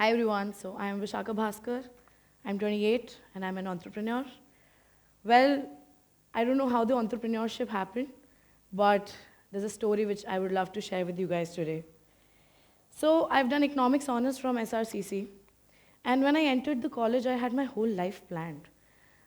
Hi everyone, so I am Vishakha Bhaskkar. I'm 28 and I'm an entrepreneur. Well, I don't know how the entrepreneurship happened, but there's a story which I would love to share with you guys today. So I've done economics honors from SRCC, and when I entered the college, I had my whole life planned.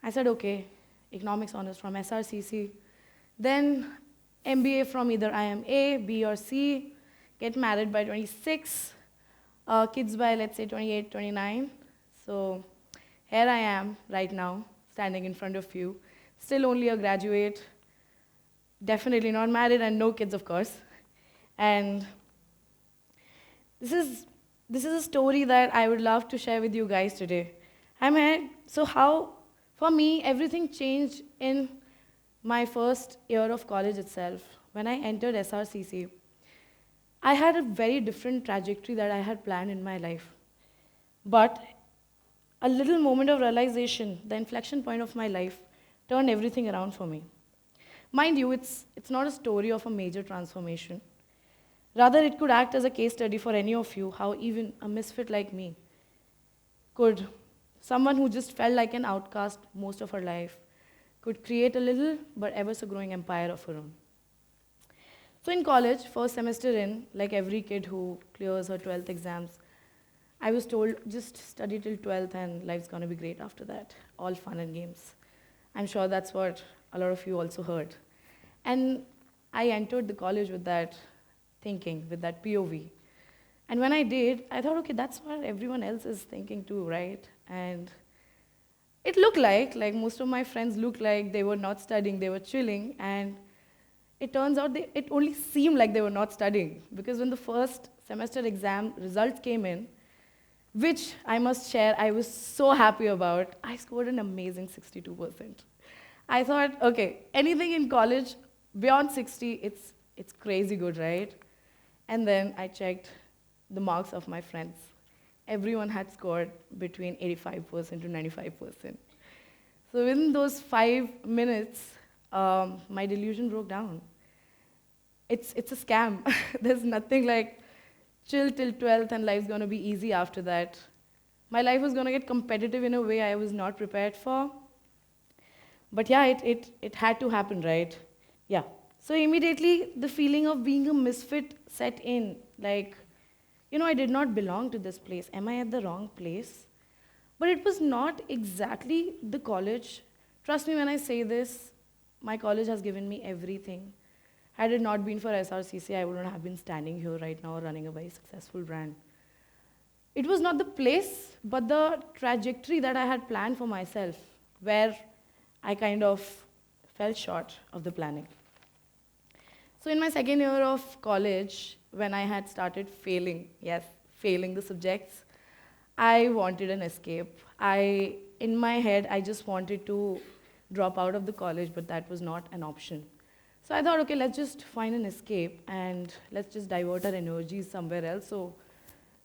I said, okay, economics honors from SRCC, then MBA from either IMA, B or C, get married by 26, kids by let's say 28, 29. So here I am right now, standing in front of you, still only a graduate, definitely not married and no kids of course. And this is, this is a story that I would love to share with you guys today. I'm here, so how, for me, everything changed in my first year of college itself. When I entered SRCC, I had a very different trajectory that I had planned in my life. But a little moment of realization, the inflection point of my life, turned everything around for me. Mind you, it's not a story of a major transformation. Rather, it could act as a case study for any of you how even a misfit like me could, someone who just felt like an outcast most of her life, could create a little but ever so growing empire of her own. So in college, first semester in, like every kid who clears her 12th exams, I was told just study till 12th and life's gonna be great after that. All fun and games. I'm sure that's what a lot of you also heard. And I entered the college with that thinking, with that POV. And when I did, I thought, okay, that's what everyone else is thinking too, right? And it looked like most of my friends looked like they were not studying, they were chilling, and it turns out it only seemed like they were not studying, because when the first semester exam results came in, which I must share, I was so happy about, I scored an amazing 62%. I thought, okay, anything in college beyond 60, it's crazy good, right? And then I checked the marks of my friends. Everyone had scored between 85% to 95%. So within those 5 minutes, my delusion broke down. It's a scam. There's nothing like chill till 12th and life's gonna be easy after that. My life was gonna get competitive in a way I was not prepared for. But yeah, it had to happen, right? Yeah. So immediately the feeling of being a misfit set in. Like, I did not belong to this place. Am I at the wrong place? But it was not exactly the college. Trust me when I say this, my college has given me everything. Had it not been for SRCC, I wouldn't have been standing here right now running a very successful brand. It was not the place, but the trajectory that I had planned for myself, where I kind of fell short of the planning. So in my second year of college, when I had started failing, yes, failing the subjects, I wanted an escape. In my head, I just wanted to drop out of the college, but that was not an option. So I thought, okay, let's just find an escape and let's just divert our energies somewhere else. So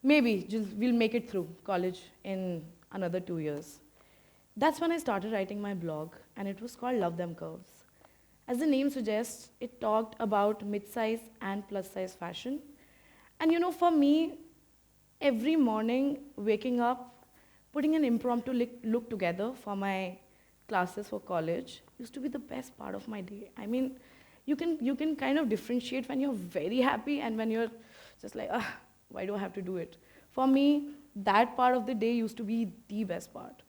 maybe we'll make it through college in another 2 years. That's when I started writing my blog, and it was called Love Them Curves. As the name suggests, it talked about mid-size and plus-size fashion. And for me, every morning, waking up, putting an impromptu look together for my classes for college used to be the best part of my day. I mean, you can kind of differentiate when you're very happy and when you're just like, why do I have to do it? For me, that part of the day used to be the best part.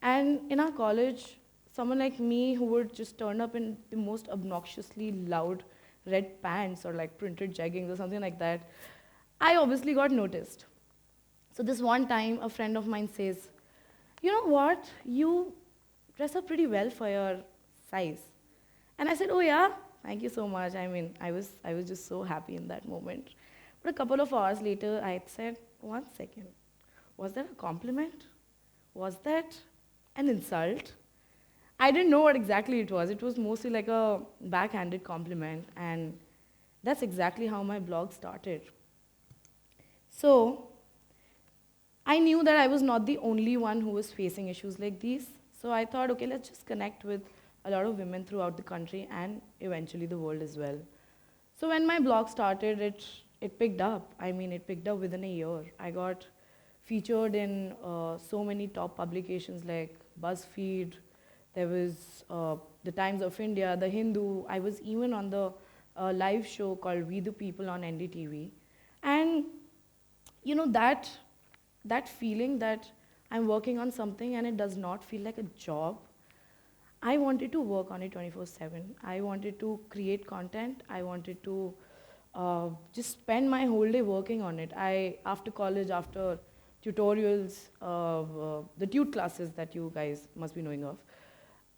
And in our college, someone like me who would just turn up in the most obnoxiously loud red pants or like printed jeggings or something like that, I obviously got noticed. So this one time, a friend of mine says, you know what, you dress up pretty well for your size. And I said, oh yeah, thank you so much. I mean, I was just so happy in that moment. But a couple of hours later, I said, 1 second, was that a compliment? Was that an insult? I didn't know what exactly it was. It was mostly like a backhanded compliment, and that's exactly how my blog started. So I knew that I was not the only one who was facing issues like these. So I thought, okay, let's just connect with a lot of women throughout the country and eventually the world as well. So when my blog started, it picked up. I mean, it picked up within a year. I got featured in so many top publications like BuzzFeed. There was the Times of India, the Hindu. I was even on the live show called We the People on NDTV. And you know, that feeling that I'm working on something and it does not feel like a job, I wanted to work on it 24/7. I wanted to create content. I wanted to just spend my whole day working on it. After college, after tutorials, the tute classes that you guys must be knowing of,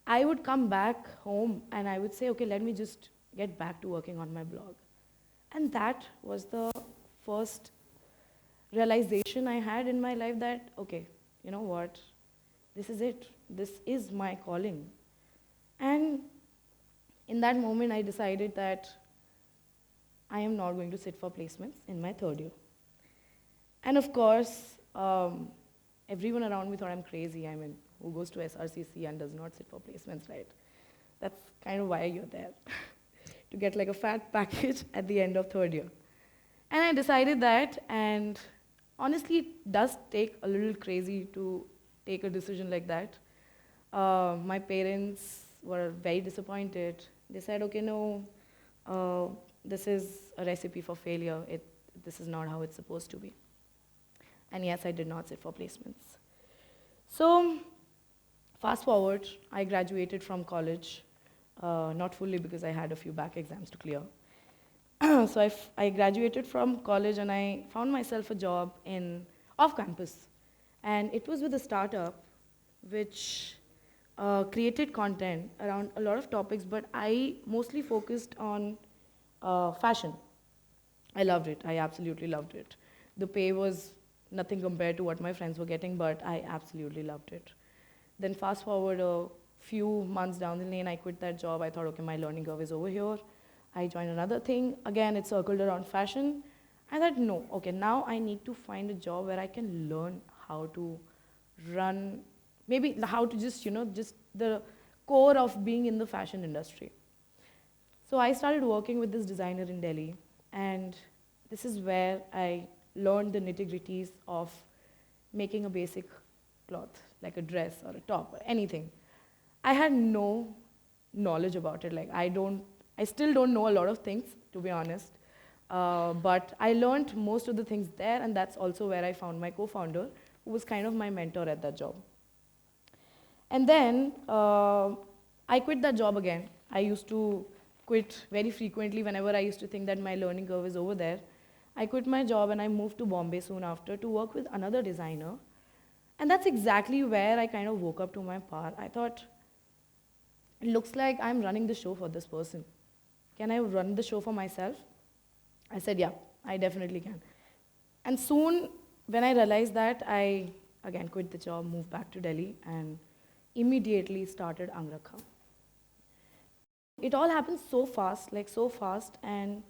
I would come back home and I would say, okay, let me just get back to working on my blog. And that was the first realization I had in my life that, okay, you know what, this is it. This is my calling. And in that moment, I decided that I am not going to sit for placements in my third year. And of course, everyone around me thought I'm crazy. I mean, who goes to SRCC and does not sit for placements, right? That's kind of why you're there, to get like a fat package at the end of third year. And I decided that, and honestly, it does take a little crazy to take a decision like that. My parents were very disappointed. They said, okay, no, this is a recipe for failure. This is not how it's supposed to be. And yes, I did not sit for placements. So, fast forward, I graduated from college, not fully because I had a few back exams to clear. So I graduated from college and I found myself a job off campus. And it was with a startup which created content around a lot of topics, but I mostly focused on fashion. I loved it. I absolutely loved it. The pay was nothing compared to what my friends were getting, but I absolutely loved it. Then fast forward a few months down the lane, I quit that job. I thought, okay, my learning curve is over here. I joined another thing. Again, it circled around fashion. I thought, no, okay, now I need to find a job where I can learn how to run, maybe how to just, just the core of being in the fashion industry. So I started working with this designer in Delhi, and this is where I learned the nitty-gritties of making a basic cloth, like a dress or a top or anything. I had no knowledge about it. Like I still don't know a lot of things, to be honest. But I learned most of the things there, and that's also where I found my co-founder, who was kind of my mentor at that job. And then I quit that job again. I used to quit very frequently whenever I used to think that my learning curve is over there. I quit my job and I moved to Bombay soon after to work with another designer. And that's exactly where I kind of woke up to my power. I thought, it looks like I'm running the show for this person. Can I run the show for myself? I said, yeah, I definitely can. And soon, when I realized that, I again quit the job, moved back to Delhi, and immediately started Angrakha. It all happened so fast, and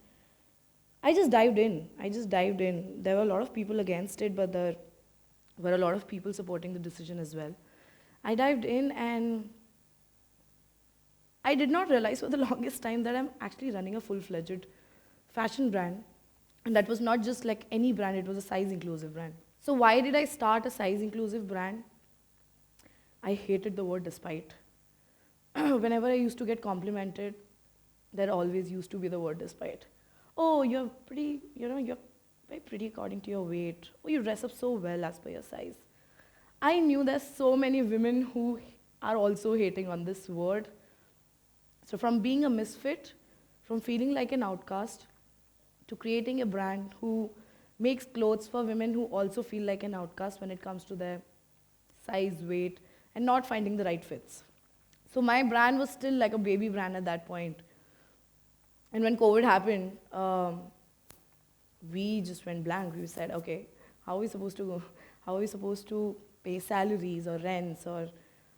I just dived in. There were a lot of people against it, but there were a lot of people supporting the decision as well. I dived in, and I did not realize for the longest time that I'm actually running a full-fledged fashion brand. And that was not just like any brand, it was a size-inclusive brand. So why did I start a size-inclusive brand? I hated the word despite. Whenever I used to get complimented, there always used to be the word despite. Oh, you're pretty, you're very pretty according to your weight. Oh, you dress up so well as per your size. I knew there's so many women who are also hating on this word. So from being a misfit, from feeling like an outcast, to creating a brand who makes clothes for women who also feel like an outcast when it comes to their size, weight, and not finding the right fits. So my brand was still like a baby brand at that point. And when COVID happened, we just went blank. We said, okay, how are we supposed to go? How are we supposed to pay salaries or rents, or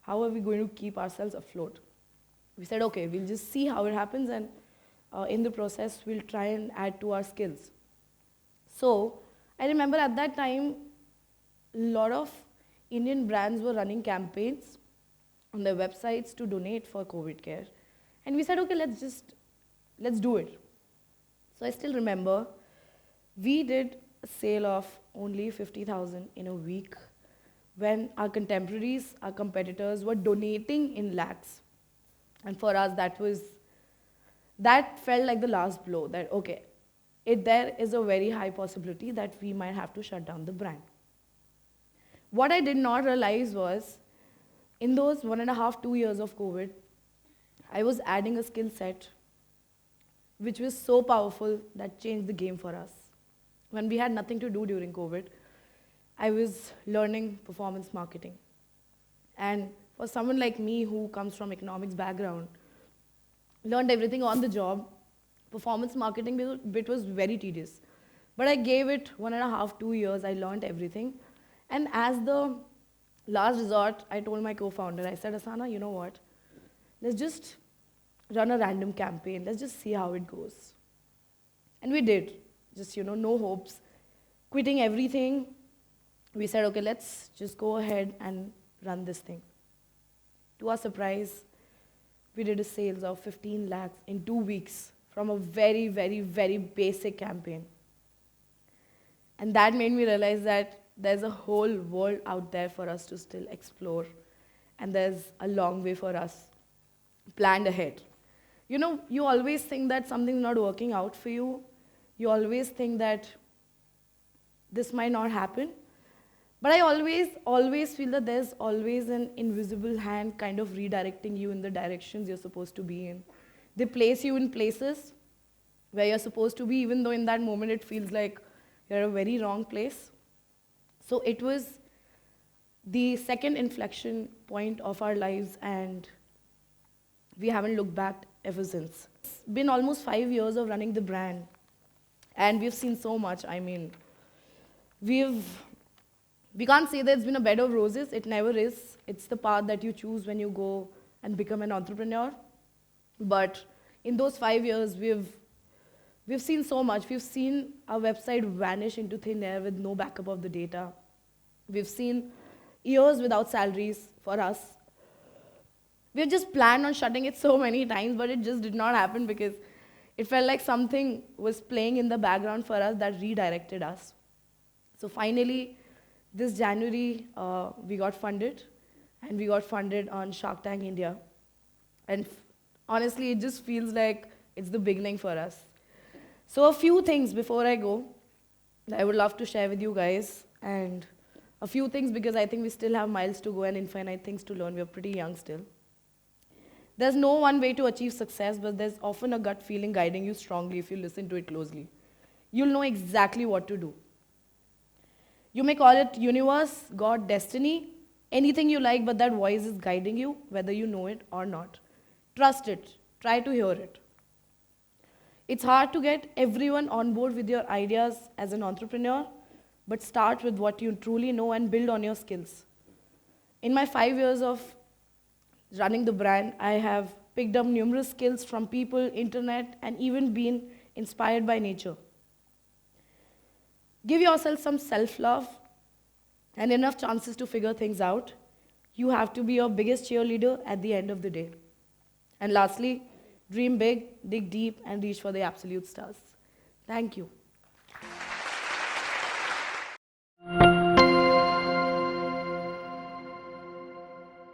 how are we going to keep ourselves afloat? We said, okay, we'll just see how it happens, and in the process, we'll try and add to our skills. So I remember at that time, a lot of Indian brands were running campaigns on their websites to donate for COVID care. And we said, okay, let's do it. So I still remember we did a sale of only 50,000 in a week when our contemporaries, our competitors were donating in lakhs. And for us, that felt like the last blow, that okay, there is a very high possibility that we might have to shut down the brand. What I did not realize was, in those 1.5, 2 years of COVID, I was adding a skill set which was so powerful that changed the game for us. When we had nothing to do during COVID, I was learning performance marketing. And for someone like me who comes from economics background, learned everything on the job, performance marketing bit was very tedious. But I gave it 1.5, 2 years, I learned everything. And as the last resort, I told my co-founder, I said, Asana, you know what? Let's just run a random campaign. Let's just see how it goes. And we did. Just, no hopes. Quitting everything, we said, okay, let's just go ahead and run this thing. To our surprise, we did a sales of 15 lakhs in 2 weeks from a very, very, very basic campaign. And that made me realize that there's a whole world out there for us to still explore. And there's a long way for us planned ahead. You always think that something's not working out for you. You always think that this might not happen. But I always feel that there's always an invisible hand kind of redirecting you in the directions you're supposed to be in. They place you in places where you're supposed to be, even though in that moment it feels like you're at a very wrong place. So it was the second inflection point of our lives, and we haven't looked back ever since. It's been almost 5 years of running the brand, and we've seen so much. I mean, we can't say that it's been a bed of roses. It never is. It's the path that you choose when you go and become an entrepreneur. But in those 5 years, we've seen so much. We've seen our website vanish into thin air with no backup of the data. We've seen years without salaries for us. We've just planned on shutting it so many times, but it just did not happen because it felt like something was playing in the background for us that redirected us. So finally, this January, we got funded, and we got funded on Shark Tank India. And honestly, it just feels like it's the beginning for us. So a few things before I go, I would love to share with you guys, and a few things because I think we still have miles to go and infinite things to learn. We're pretty young still. There's no one way to achieve success, but there's often a gut feeling guiding you strongly if you listen to it closely. You'll know exactly what to do. You may call it universe, God, destiny, anything you like, but that voice is guiding you, whether you know it or not. Trust it. Try to hear it. It's hard to get everyone on board with your ideas as an entrepreneur, but start with what you truly know and build on your skills. In my 5 years of running the brand, I have picked up numerous skills from people, internet, and even been inspired by nature. Give yourself some self-love and enough chances to figure things out. You have to be your biggest cheerleader at the end of the day. And lastly, dream big, dig deep, and reach for the absolute stars. Thank you.